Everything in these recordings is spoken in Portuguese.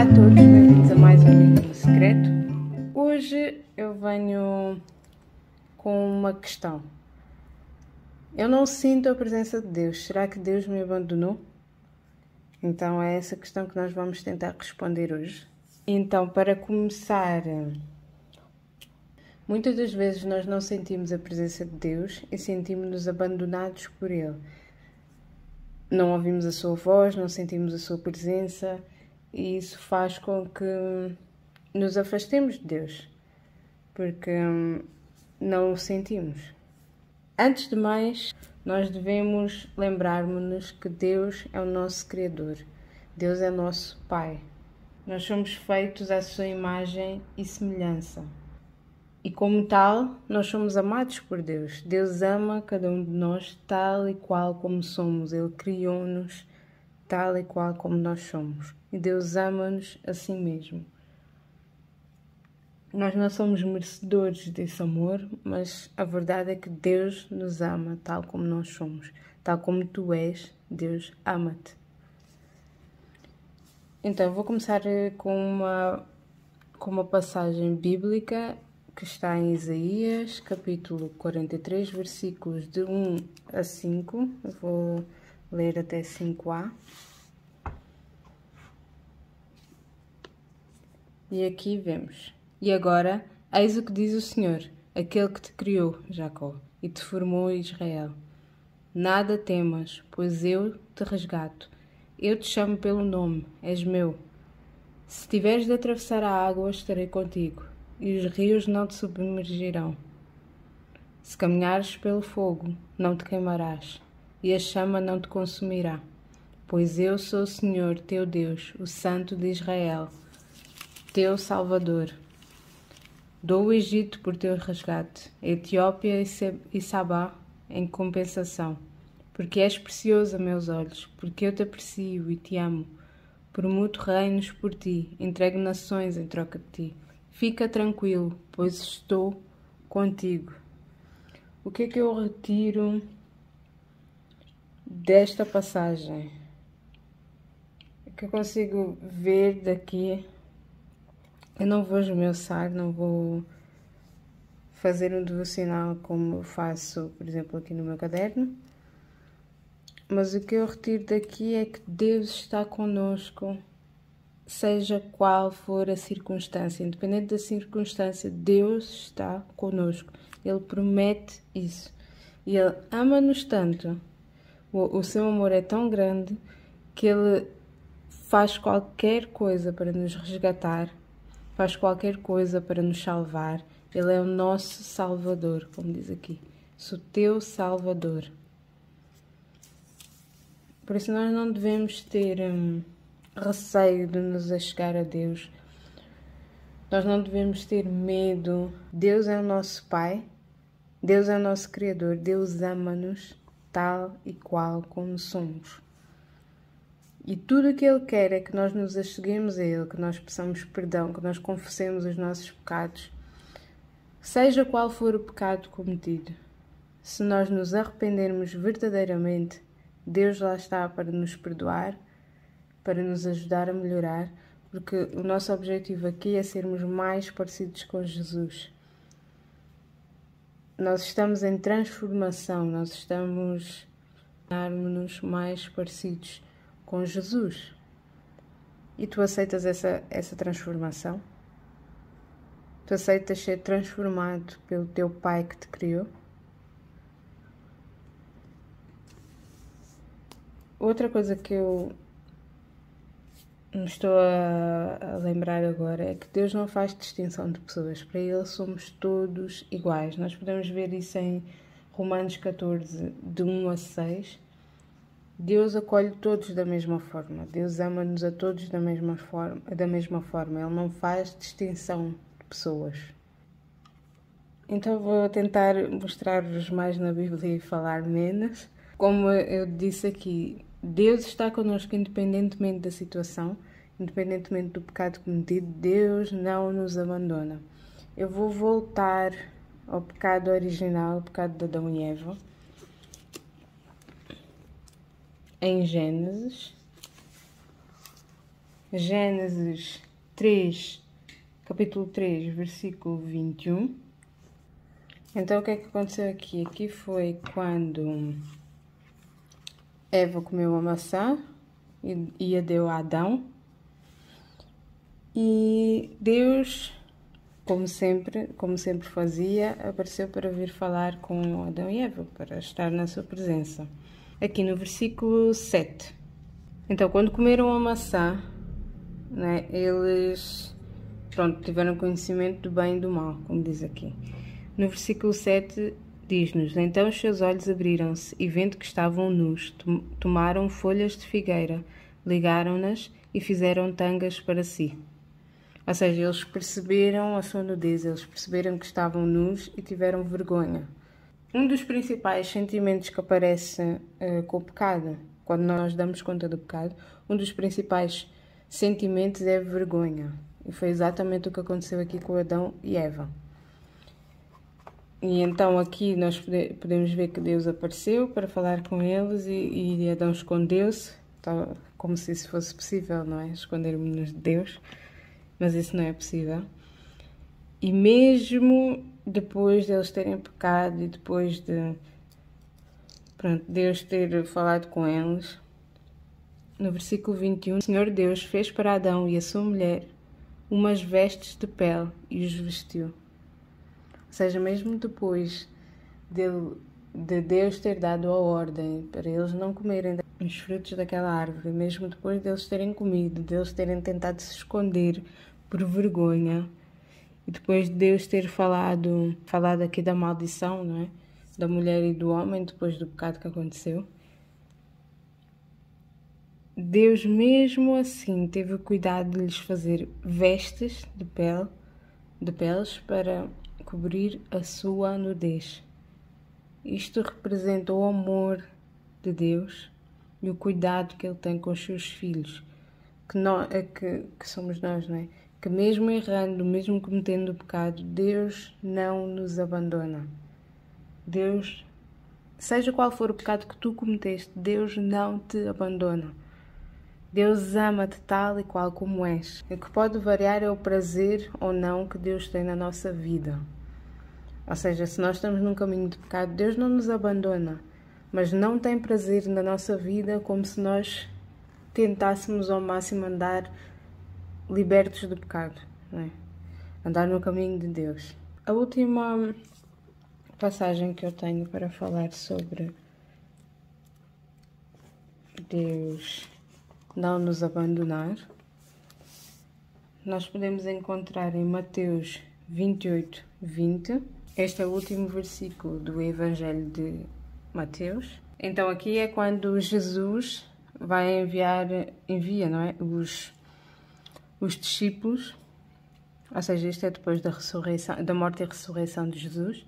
a todos, bem-vindos a mais um Vínculo Secreto. Hoje eu venho com uma questão. Eu não sinto a presença de Deus. Será que Deus me abandonou? Então é essa questão que nós vamos tentar responder hoje. Então, para começar, muitas das vezes nós não sentimos a presença de Deus e sentimos-nos abandonados por Ele. Não ouvimos a sua voz, não sentimos a sua presença e isso faz com que nos afastemos de Deus, porque não o sentimos. Antes de mais, nós devemos lembrar-nos que Deus é o nosso Criador. Deus é nosso Pai. Nós somos feitos à sua imagem e semelhança. E como tal, nós somos amados por Deus. Deus ama cada um de nós tal e qual como somos. Ele criou-nos tal e qual como nós somos. E Deus ama-nos assim mesmo. Nós não somos merecedores desse amor, mas a verdade é que Deus nos ama tal como nós somos. Tal como tu és, Deus ama-te. Então, vou começar com uma passagem bíblica que está em Isaías, capítulo 43, versículos de 1 a 5. Eu vou ler até 5a. E aqui vemos. E agora, eis o que diz o Senhor, aquele que te criou, Jacó, e te formou, Israel. Nada temas, pois eu te resgato. Eu te chamo pelo nome, és meu. Se tiveres de atravessar a água, estarei contigo, e os rios não te submergirão. Se caminhares pelo fogo, não te queimarás, e a chama não te consumirá. Pois eu sou o Senhor, teu Deus, o Santo de Israel, teu Salvador. Dou o Egito por teu resgate, a Etiópia e Sabá em compensação. Porque és precioso a meus olhos, porque eu te aprecio e te amo. Promuto reinos por ti, entrego nações em troca de ti. Fica tranquilo, pois estou contigo. O que é que eu retiro desta passagem? O que eu consigo ver daqui? Eu não vou esmiuçar, não vou fazer um devocional como eu faço, por exemplo, aqui no meu caderno. Mas o que eu retiro daqui é que Deus está conosco, seja qual for a circunstância. Independente da circunstância, Deus está conosco. Ele promete isso. E Ele ama-nos tanto. O seu amor é tão grande que Ele faz qualquer coisa para nos resgatar. Faz qualquer coisa para nos salvar. Ele é o nosso Salvador, como diz aqui. Sou teu Salvador. Por isso nós não devemos ter receio de nos achegar a Deus. Nós não devemos ter medo. Deus é o nosso Pai. Deus é o nosso Criador. Deus ama-nos tal e qual como somos. E tudo o que Ele quer é que nós nos acheguemos a Ele, que nós peçamos perdão, que nós confessemos os nossos pecados. Seja qual for o pecado cometido, se nós nos arrependermos verdadeiramente, Deus lá está para nos perdoar, para nos ajudar a melhorar, porque o nosso objetivo aqui é sermos mais parecidos com Jesus. Nós estamos em transformação, nós estamos a tornar-nos mais parecidos com Jesus. E tu aceitas essa transformação? Tu aceitas ser transformado pelo teu Pai que te criou? Outra coisa que eu me estou a lembrar agora é que Deus não faz distinção de pessoas. Para Ele somos todos iguais. Nós podemos ver isso em Romanos 14, de 1 a 6. Deus acolhe todos da mesma forma. Deus ama-nos a todos da mesma forma. Ele não faz distinção de pessoas. Então vou tentar mostrar-vos mais na Bíblia e falar menos. Como eu disse aqui, Deus está connosco independentemente da situação, independentemente do pecado cometido. Deus não nos abandona. Eu vou voltar ao pecado original, o pecado de Adão e Eva. Em Gênesis, Gênesis 3, capítulo 3, versículo 21. Então, o que é que aconteceu aqui? Aqui foi quando Eva comeu a maçã e a deu a Adão. E Deus, como sempre fazia, apareceu para vir falar com Adão e Eva, para estar na sua presença. Aqui no versículo 7. Então, quando comeram a maçã, né, eles tiveram conhecimento do bem e do mal, como diz aqui. No versículo 7 diz-nos: Então os seus olhos abriram-se e, vendo que estavam nus, tomaram folhas de figueira, ligaram-nas e fizeram tangas para si. Ou seja, eles perceberam a sua nudez, eles perceberam que estavam nus e tiveram vergonha. Um dos principais sentimentos que aparece com o pecado, quando nós damos conta do pecado, um dos principais sentimentos é vergonha. E foi exatamente o que aconteceu aqui com Adão e Eva. E então aqui nós podemos ver que Deus apareceu para falar com eles e Adão escondeu-se, como se isso fosse possível, não é? Escondermos-nos de Deus, mas isso não é possível. E mesmo depois deles terem pecado e depois de Deus ter falado com eles, no versículo 21, o Senhor Deus fez para Adão e a sua mulher umas vestes de pele e os vestiu. Ou seja, mesmo depois de Deus ter dado a ordem para eles não comerem os frutos daquela árvore, mesmo depois deles terem comido, deles terem tentado se esconder por vergonha, e depois de Deus ter falado aqui da maldição, não é? Da mulher e do homem, depois do pecado que aconteceu, Deus mesmo assim teve o cuidado de lhes fazer vestes de peles para cobrir a sua nudez. Isto representa o amor de Deus e o cuidado que Ele tem com os seus filhos, que somos nós, não é? Que mesmo errando, mesmo cometendo o pecado, Deus não nos abandona. Deus, seja qual for o pecado que tu cometeste, Deus não te abandona. Deus ama-te tal e qual como és. O que pode variar é o prazer ou não que Deus tem na nossa vida. Ou seja, se nós estamos num caminho de pecado, Deus não nos abandona, mas não tem prazer na nossa vida como se nós tentássemos ao máximo andar libertos do pecado, não é? Andar no caminho de Deus. A última passagem que eu tenho para falar sobre Deus não nos abandonar, nós podemos encontrar em Mateus 28, 20. Este é o último versículo do Evangelho de Mateus. Então aqui é quando Jesus vai envia, não é? Os discípulos, ou seja, isto é depois da morte e ressurreição de Jesus,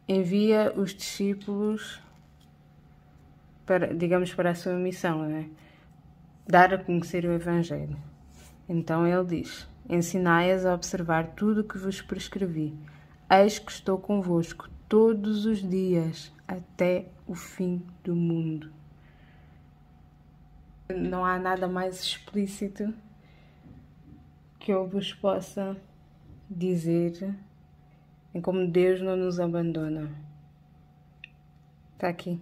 envia os discípulos para a sua missão, não é? Dar a conhecer o Evangelho. Então ele diz: Ensinai-as a observar tudo o que vos prescrevi. Eis que estou convosco todos os dias até o fim do mundo. Não há nada mais explícito que eu vos possa dizer em como Deus não nos abandona. Está aqui.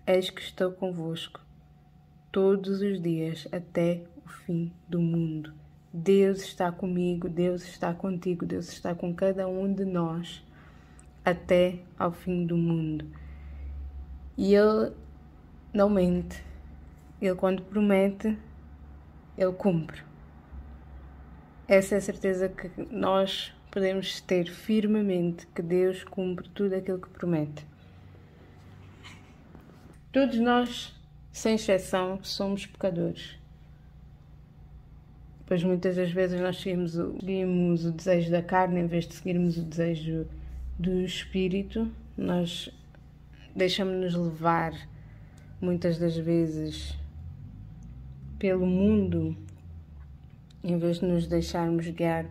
Eis que estou convosco todos os dias até o fim do mundo. Deus está comigo, Deus está contigo, Deus está com cada um de nós até ao fim do mundo. E Ele não mente. Ele, quando promete, Ele cumpre. Essa é a certeza que nós podemos ter firmemente, que Deus cumpre tudo aquilo que promete. Todos nós, sem exceção, somos pecadores. Pois muitas das vezes nós seguimos o desejo da carne em vez de seguirmos o desejo do Espírito. Nós deixamos-nos levar, muitas das vezes, pelo mundo, em vez de nos deixarmos guiar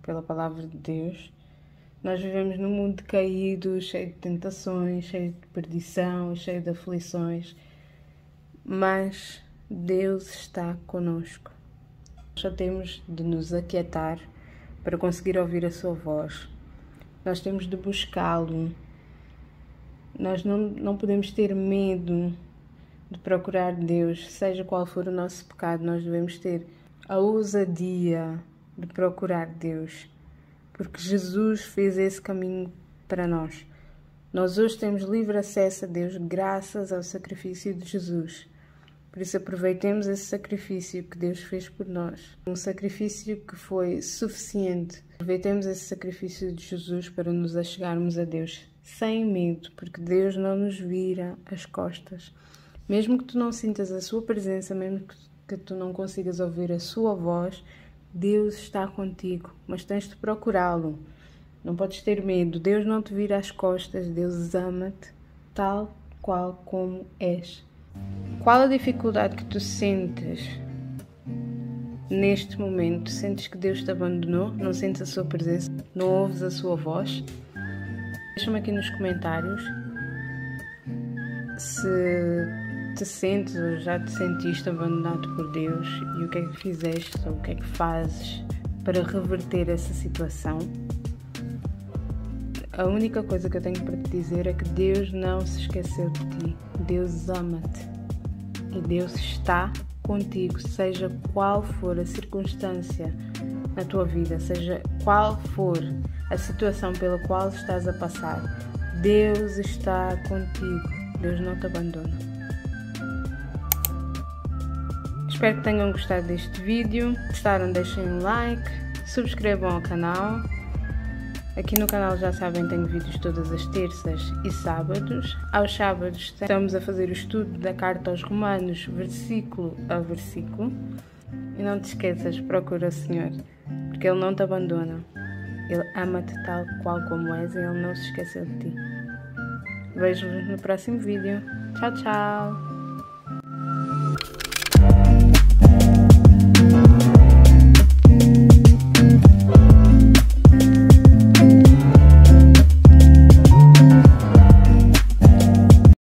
pela palavra de Deus. Nós vivemos num mundo caído, cheio de tentações, cheio de perdição, cheio de aflições. Mas Deus está conosco. Só temos de nos aquietar para conseguir ouvir a sua voz. Nós temos de buscá-lo. Nós não podemos ter medo de procurar Deus, seja qual for o nosso pecado. Nós devemos ter a ousadia de procurar Deus, porque Jesus fez esse caminho para nós. Nós hoje temos livre acesso a Deus graças ao sacrifício de Jesus. Por isso aproveitemos esse sacrifício que Deus fez por nós. Um sacrifício que foi suficiente. Aproveitemos esse sacrifício de Jesus para nos achegarmos a Deus sem medo, porque Deus não nos vira as costas. Mesmo que tu não sintas a sua presença, mesmo que tu não consigas ouvir a sua voz, Deus está contigo, mas tens de procurá-lo. Não podes ter medo. Deus não te vira as costas. Deus ama-te tal qual como és. Qual a dificuldade que tu sentes neste momento? Sentes que Deus te abandonou? Não sentes a sua presença? Não ouves a sua voz? Deixa-me aqui nos comentários se te sentes ou já te sentiste abandonado por Deus e o que é que fizeste ou o que é que fazes para reverter essa situação. A única coisa que eu tenho para te dizer é que Deus não se esqueceu de ti. Deus ama-te e Deus está contigo, seja qual for a circunstância na tua vida, seja qual for a situação pela qual estás a passar. Deus está contigo. Deus não te abandona. Espero que tenham gostado deste vídeo. Gostaram, deixem um like, subscrevam ao canal. Aqui no canal, já sabem, tenho vídeos todas as terças e sábados. Aos sábados estamos a fazer o estudo da carta aos Romanos, versículo a versículo. E não te esqueças, procura o Senhor, porque Ele não te abandona. Ele ama-te tal qual como és e Ele não se esqueceu de ti. Vejo-vos no próximo vídeo. Tchau, tchau!